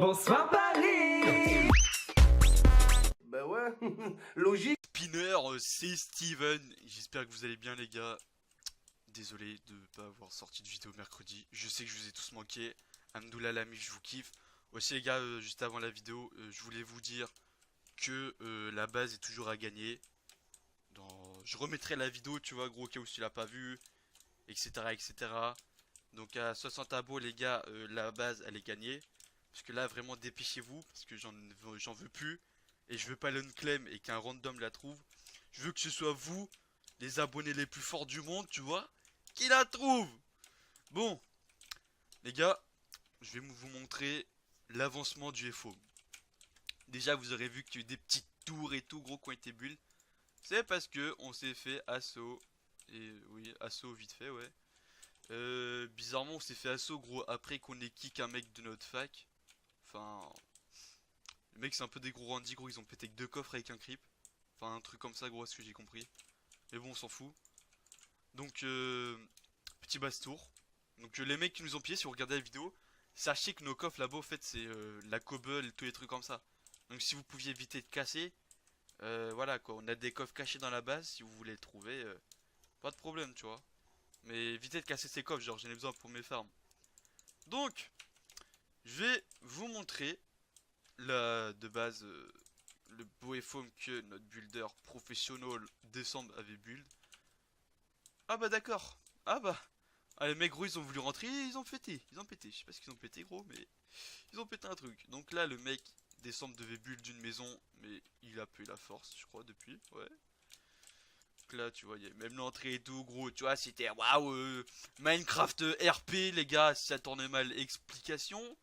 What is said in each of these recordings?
Bonsoir Paris. Bah ouais, logique. Spinner, c'est Steven. J'espère que vous allez bien les gars. Désolé de pas avoir sorti de vidéo mercredi. Je sais que je vous ai tous manqué. Hamdoullah l'ami, je vous kiffe. Aussi les gars, juste avant la vidéo, je voulais vous dire que la base est toujours à gagner. Je remettrai la vidéo, tu vois, gros, au cas où tu l'as pas vu, etc., etc. Donc à 60 abos les gars, la base elle est gagnée. Parce que là vraiment dépêchez-vous, parce que j'en veux plus. Et je veux pas l'unclaim et qu'un random la trouve. Je veux que ce soit vous, les abonnés les plus forts du monde, tu vois, qui la trouve. Bon, les gars, je vais vous montrer l'avancement du FO. Déjà vous aurez vu qu'il y a eu des petites tours et tout gros qui ont été bulles. C'est parce que on s'est fait assaut. Et oui, assaut vite fait, ouais. Bizarrement on s'est fait assaut gros après qu'on ait kick un mec de notre fac. Enfin, les mecs c'est un peu des gros randis gros, ils ont pété que 2 coffres avec un creep. Enfin un truc comme ça gros, à ce que j'ai compris. Mais bon on s'en fout. Donc petit basse-tour. Donc les mecs qui nous ont pillé, si vous regardez la vidéo, sachez que nos coffres là-bas au fait c'est la cobble et tous les trucs comme ça. Donc si vous pouviez éviter de casser, voilà quoi, on a des coffres cachés dans la base, si vous voulez les trouver, pas de problème tu vois. Mais évitez de casser ces coffres, genre j'en ai besoin pour mes farms. Donc, je vais vous montrer de base le beau FOM que notre builder professionnel décembre avait build. Ah bah d'accord. Ah bah. Ah les mecs gros ils ont voulu rentrer, ils ont pété. Ils ont pété. Je sais pas ce qu'ils ont pété gros mais ils ont pété un truc. Donc là le mec décembre devait build d'une maison mais il a peu la force je crois depuis. Ouais. Donc là tu vois il y a même l'entrée et tout gros. Tu vois c'était waouh Minecraft RP les gars si ça tournait mal explication.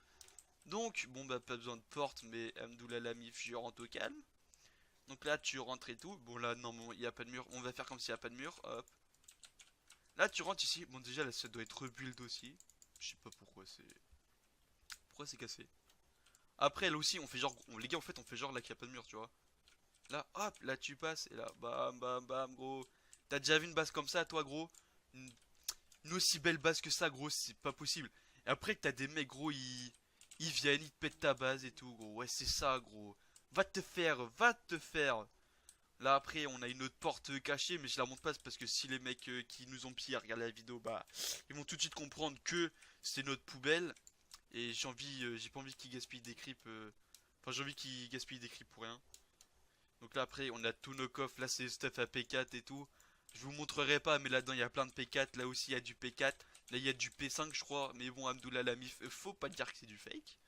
Donc bon bah pas besoin de porte mais Hamdoullah l'amif je rentre au calme. Donc là tu rentres et tout. Bon là non il n'y a pas de mur. On va faire comme s'il n'y a pas de mur. Hop. Là tu rentres ici. Bon déjà là ça doit être rebuild aussi. Je sais pas pourquoi c'est. Pourquoi c'est cassé. Après là aussi on fait genre. Les gars en fait on fait genre là qu'il n'y a pas de mur tu vois. Là hop là tu passes et là bam bam bam gros. T'as déjà vu une base comme ça toi gros une aussi belle base que ça gros c'est pas possible. Et après que t'as des mecs gros ils viennent, ils te pètent ta base et tout gros. Ouais c'est ça gros. Va te faire, va te faire. Là après on a une autre porte cachée mais je la montre pas parce que si les mecs qui nous ont pillé regardent la vidéo bah ils vont tout de suite comprendre que c'est notre poubelle. Et j'ai pas envie qu'ils gaspillent des creeps. Enfin j'ai envie qu'ils gaspillent des creeps pour rien. Donc là après on a tous nos coffres, là c'est stuff à P4 et tout. Je vous montrerai pas mais là-dedans il y a plein de P4, là aussi il y a du P4. Là il y a du P5 je crois, mais bon Hamdoullah l'amif, faut pas dire que c'est du fake.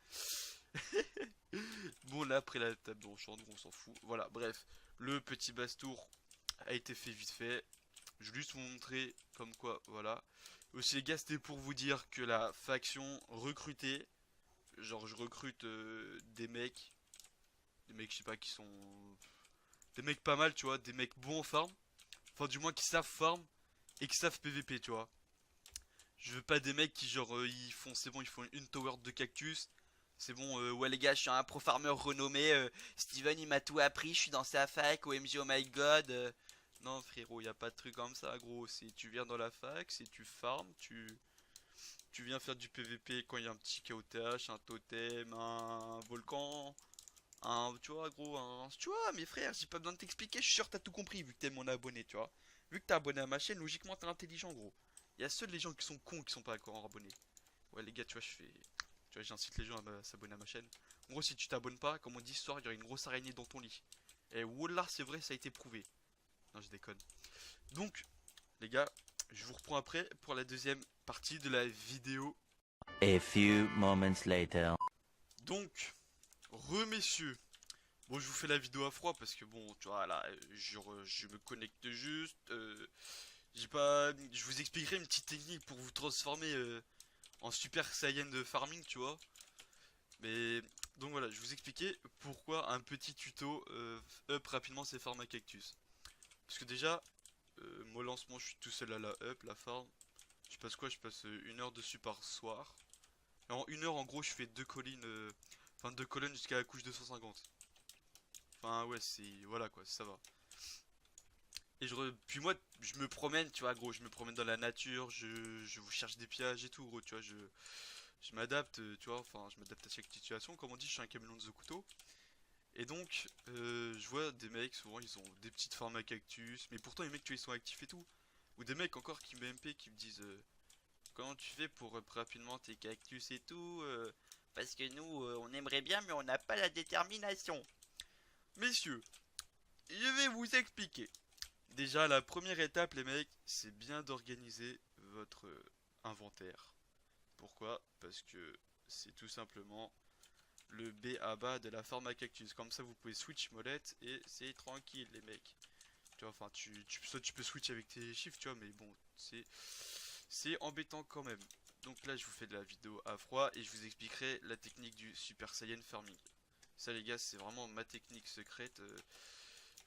Bon là après la table de rechange on s'en fout. Voilà bref, le petit basse-tour a été fait vite fait. Je vais juste vous montrer comme quoi voilà. Aussi les gars c'était pour vous dire que la faction recrutée, genre je recrute des mecs je sais pas qui sont... Des mecs pas mal tu vois, des mecs bons en farm. Enfin du moins qui savent farm et qui savent PVP tu vois. Je veux pas des mecs qui genre ils font c'est bon ils font une tower de cactus. C'est bon ouais les gars je suis un pro farmer renommé Steven il m'a tout appris, je suis dans sa fac, OMG oh my god Non frérot y a pas de truc comme ça gros. Si tu viens dans la fac, si tu farmes, tu viens faire du PVP quand il y a un petit KOTH, un totem, un volcan. Tu vois gros, tu vois mes frères, j'ai pas besoin de t'expliquer, je suis sûr que t'as tout compris vu que t'es mon abonné, tu vois. Vu que t'es abonné à ma chaîne, logiquement t'es intelligent gros. Il y a seuls les gens qui sont cons qui sont pas encore abonnés. Ouais les gars, tu vois, tu vois, j'incite les gens à s'abonner à ma chaîne. En gros, si tu t'abonnes pas, comme on dit ce soir, il y aura une grosse araignée dans ton lit. Et wallah, c'est vrai, ça a été prouvé. Non, je déconne. Donc, les gars, je vous reprends après pour la deuxième partie de la vidéo. A few moments later. Donc, messieurs. Bon, je vous fais la vidéo à froid parce que bon, tu vois, là, je me connecte juste. J'ai pas. Je vous expliquerai une petite technique pour vous transformer en super saiyan de farming, tu vois. Mais donc voilà, je vous expliquais pourquoi un petit tuto up rapidement ces farms à cactus. Parce que déjà, moi lancement, je suis tout seul à la up, la farm. Je passe quoi? Je passe 1 heure dessus par soir. Et en 1 heure, en gros, je fais 2 collines, enfin 2 colonnes jusqu'à la couche 250. Enfin ouais, c'est voilà quoi, ça va. Et puis moi, je me promène, tu vois, gros, je me promène dans la nature, je vous cherche des pièges et tout, gros, tu vois, je m'adapte, tu vois, enfin, je m'adapte à chaque situation. Comme on dit, je suis un caméléon de The couteau. Et donc, je vois des mecs, souvent, ils ont des petites farms à cactus, mais pourtant, les mecs, tu vois, ils sont actifs et tout. Ou des mecs encore qui me MP, qui me disent, comment tu fais pour rapidement tes cactus et tout parce que nous, on aimerait bien, mais on n'a pas la détermination. Messieurs, je vais vous expliquer. Déjà, la première étape, les mecs, c'est bien d'organiser votre inventaire. Pourquoi? Parce que c'est tout simplement le B à bas de la farm à cactus. Comme ça, vous pouvez switch molette et c'est tranquille, les mecs. Tu vois, enfin, soit tu peux switch avec tes chiffres, tu vois, mais bon, c'est embêtant quand même. Donc là, je vous fais de la vidéo à froid et je vous expliquerai la technique du Super Saiyan Farming. Ça, les gars, c'est vraiment ma technique secrète.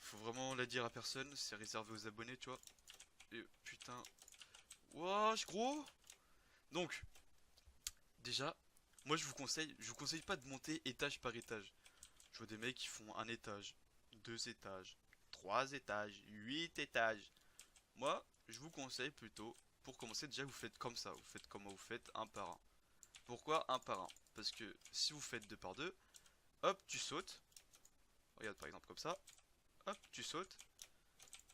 Faut vraiment la dire à personne, c'est réservé aux abonnés, tu vois. Et putain. Wesh, gros. Donc, déjà, moi je vous conseille pas de monter étage par étage. Je vois des mecs qui font un étage, deux étages, trois étages, 8 étages. Moi, je vous conseille plutôt, pour commencer, déjà vous faites comme ça. Vous faites comment vous faites un par un. Pourquoi un par un? Parce que si vous faites deux par deux, hop, tu sautes. Regarde par exemple comme ça. Hop, tu sautes.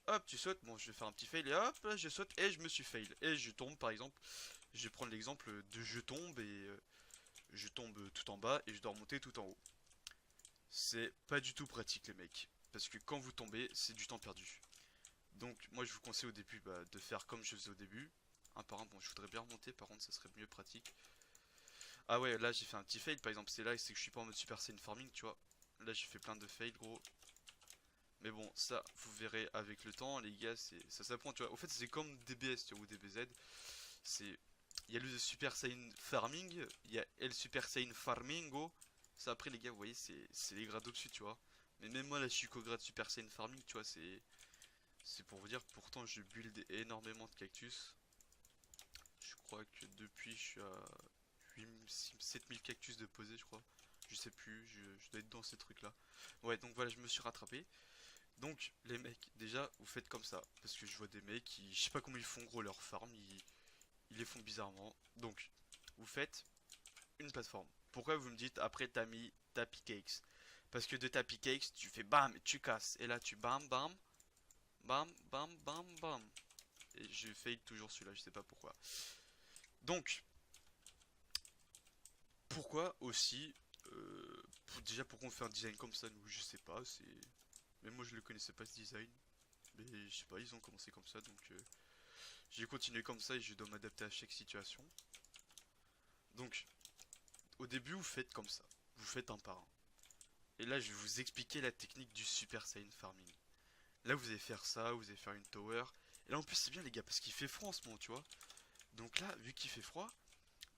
Hop, tu sautes. Bon, je vais faire un petit fail et hop, là, je saute et je me suis fail. Et je tombe par exemple. Je vais prendre l'exemple de je tombe et je tombe tout en bas et je dois remonter tout en haut. C'est pas du tout pratique les mecs. Parce que quand vous tombez, c'est du temps perdu. Donc moi je vous conseille au début de faire comme je faisais au début. Un par un, bon je voudrais bien remonter, par contre ça serait mieux pratique. Ah ouais, là j'ai fait un petit fail par exemple, c'est là, c'est que je suis pas en mode Super Saiyan Farming, tu vois. Là j'ai fait plein de fails gros. Mais bon, ça vous verrez avec le temps les gars, ça s'apprend, tu vois. Au fait c'est comme DBS tu vois, ou DBZ. C'est... Il y a le Super Saiyan Farming, il y a le Super Saiyan Farmingo. Ça après les gars, vous voyez, c'est les grades au-dessus, tu vois. Mais même moi là je suis qu'au grade Super Saiyan Farming, tu vois, c'est pour vous dire, pourtant je build énormément de cactus. Je crois que depuis je suis à 7000 cactus de posés, je crois. Je sais plus, je dois être dans ces trucs là. Ouais, donc voilà, je me suis rattrapé. Donc les mecs, déjà vous faites comme ça. Parce que je vois des mecs qui, je sais pas comment ils font gros leur farm, ils les font bizarrement. Donc vous faites une plateforme. Pourquoi vous me dites après t'as mis ta pickaxe? Parce que de ta pickaxe tu fais bam et tu casses. Et là tu bam bam. Bam, bam, bam, bam. Et je fail toujours celui-là, je sais pas pourquoi. Donc, pourquoi aussi déjà pourquoi on fait un design comme ça, nous je sais pas, c'est... Même moi je le connaissais pas ce design. Mais je sais pas, ils ont commencé comme ça, donc j'ai continué comme ça et je dois m'adapter à chaque situation. Donc, au début vous faites comme ça, vous faites un par un. Et là je vais vous expliquer la technique du Super Saiyan Farming. Là vous allez faire ça, vous allez faire une tower. Et là en plus c'est bien les gars parce qu'il fait froid en ce moment tu vois. Donc là vu qu'il fait froid,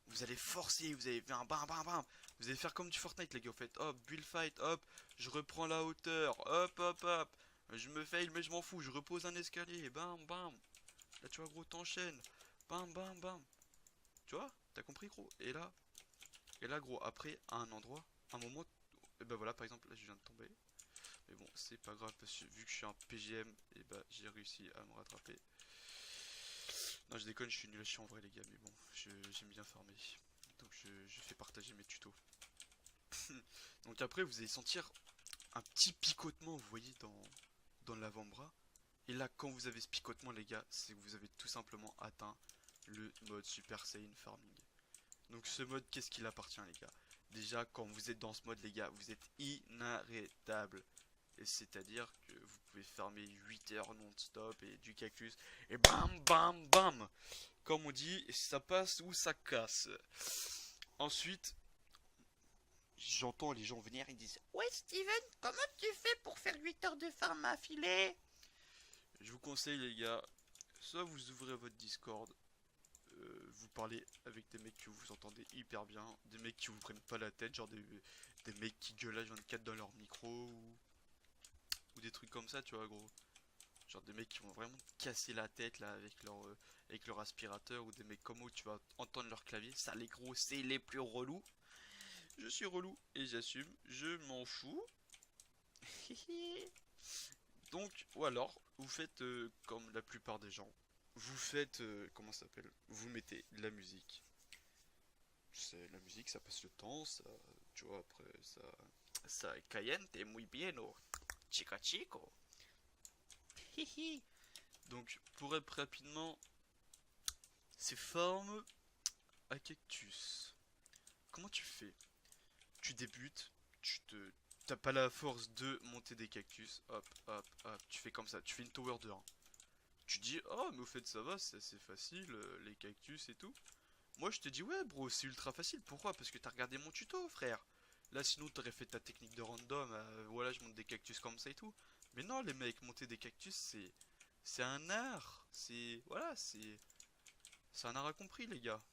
vous allez forcer, vous allez faire un bam bam bam. Vous allez faire comme du Fortnite les gars, vous faites hop, build fight, hop, je reprends la hauteur, hop hop hop. Je me fail mais je m'en fous, je repose un escalier, bam bam. Là tu vois gros t'enchaînes, bam bam bam. Tu vois, t'as compris gros. Et là gros, après à un endroit, un moment, et ben voilà par exemple là je viens de tomber. Mais bon, c'est pas grave parce que vu que je suis un PGM, et bah j'ai réussi à me rattraper. Non, je déconne, je suis nul à chier en vrai, les gars, mais bon, j'aime bien farmer. Donc je fais partager mes tutos. Donc après, vous allez sentir un petit picotement, vous voyez, dans l'avant-bras. Et là, quand vous avez ce picotement, les gars, c'est que vous avez tout simplement atteint le mode Super Saiyan Farming. Donc ce mode, qu'est-ce qu'il appartient, les gars? Déjà, quand vous êtes dans ce mode, les gars, vous êtes inarrêtable. Et c'est-à-dire que vous pouvez farmer 8 heures non-stop et du cactus. Et bam, bam, bam. Comme on dit, ça passe ou ça casse. Ensuite, j'entends les gens venir, ils disent Ouais, Steven, comment tu fais pour faire 8 heures de farm affilée? je vous conseille les gars, soit vous ouvrez votre Discord, vous parlez avec des mecs que vous entendez hyper bien, des mecs qui vous prennent pas la tête, genre des mecs qui gueulent H24 dans leur micro ou des trucs comme ça, tu vois gros. Genre des mecs qui vont vraiment te casser la tête là avec leur aspirateur, ou des mecs comme où tu vas entendre leur clavier. Ça les gros, c'est les plus relous. Je suis relou et j'assume, je m'en fous. Donc, ou alors, vous faites comme la plupart des gens. Vous faites, comment ça s'appelle? Vous mettez de la musique. c'est la musique, ça passe le temps, ça, tu vois, après, ça caliente muy bien, oh, chica chico. Hihi. Donc, pour être rapidement, c'est forme à cactus. Comment tu fais? Tu débutes, t'as pas la force de monter des cactus, hop, hop, hop, tu fais comme ça, tu fais une tower de 1. Tu dis, oh, mais au fait, ça va, c'est assez facile, les cactus et tout. Moi, je te dis, ouais, bro, c'est ultra facile. Pourquoi? Parce que t'as regardé mon tuto, frère. Là, sinon, t'aurais fait ta technique de random, voilà, je monte des cactus comme ça et tout. Mais non, les mecs, monter des cactus, c'est un art. Voilà, c'est un art incompris, les gars.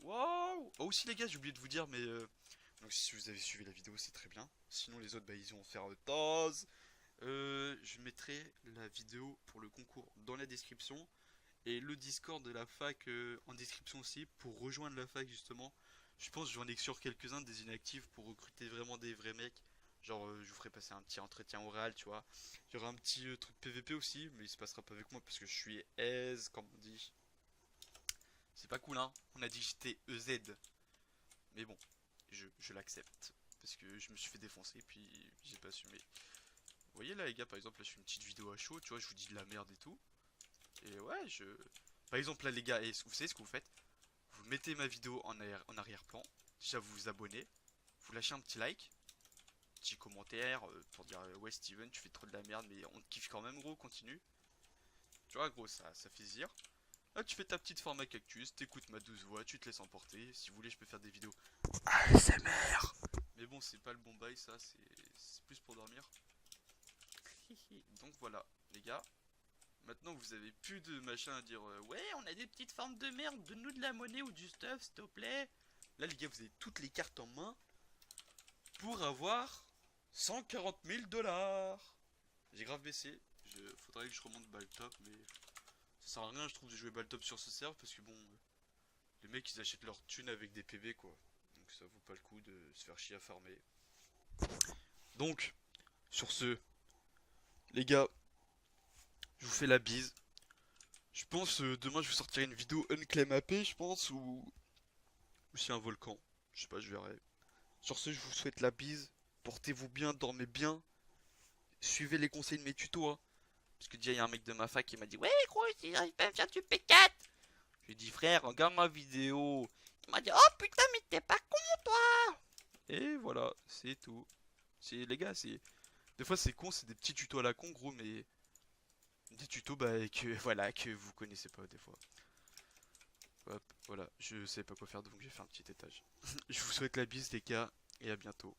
Waouh! Oh, aussi, les gars, j'ai oublié de vous dire, mais donc si vous avez suivi la vidéo, c'est très bien. Sinon, les autres, bah, ils vont faire taz. Je mettrai la vidéo pour le concours dans la description. Et le Discord de la fac en description aussi pour rejoindre la fac justement. Je pense que j'en ai sur quelques-uns des inactifs pour recruter vraiment des vrais mecs. Genre je vous ferai passer un petit entretien oral, tu vois. Il y aura un petit truc PVP aussi, mais il se passera pas avec moi parce que je suis aise comme on dit. C'est pas cool hein, on a dit j'étais EZ. Mais bon, je l'accepte. Parce que je me suis fait défoncer et puis j'ai pas assumé. Vous voyez là les gars, par exemple là je fais une petite vidéo à chaud, tu vois, je vous dis de la merde et tout. Et ouais, par exemple là les gars, et vous savez ce que vous faites? Vous mettez ma vidéo en arrière-plan. Déjà vous vous abonnez. Vous lâchez un petit like. Petit commentaire pour dire ouais Steven tu fais trop de la merde mais on te kiffe quand même gros, continue. Tu vois gros ça fait plaisir. Là tu fais ta petite forme à cactus, t'écoutes ma douce voix, tu te laisses emporter. Si vous voulez je peux faire des vidéos ASMR. Mais bon c'est pas le bon bail ça, c'est plus pour dormir. Donc voilà les gars. Maintenant vous avez plus de machin à dire ouais on a des petites formes de merde, donne-nous de la monnaie ou du stuff s'il te plaît. Là les gars vous avez toutes les cartes en main pour avoir 140 000 $. J'ai grave baissé, faudrait que je remonte Baltop mais ça sert à rien je trouve de jouer Baltop sur ce serve parce que bon les mecs ils achètent leur thune avec des PV quoi. Donc ça vaut pas le coup de se faire chier à farmer. Donc sur ce les gars je vous fais la bise. Je pense demain je vais sortir une vidéo Unclaim AP je pense ou c'est un volcan. Je sais pas je verrai. Sur ce je vous souhaite la bise. Portez-vous bien, dormez bien. Suivez les conseils de mes tutos hein. Parce que déjà il y a un mec de ma fac qui m'a dit ouais gros si j'arrive pas à me faire du P4. Je lui ai dit frère regarde ma vidéo. Il m'a dit oh putain mais t'es pas con toi. Et voilà c'est tout. C'est les gars c'est... Des fois c'est con c'est des petits tutos à la con gros mais... Des tutos bah, voilà, que vous connaissez pas des fois. Hop, voilà, je savais pas quoi faire donc j'ai fait un petit étage. Je vous souhaite la bise les gars et à bientôt.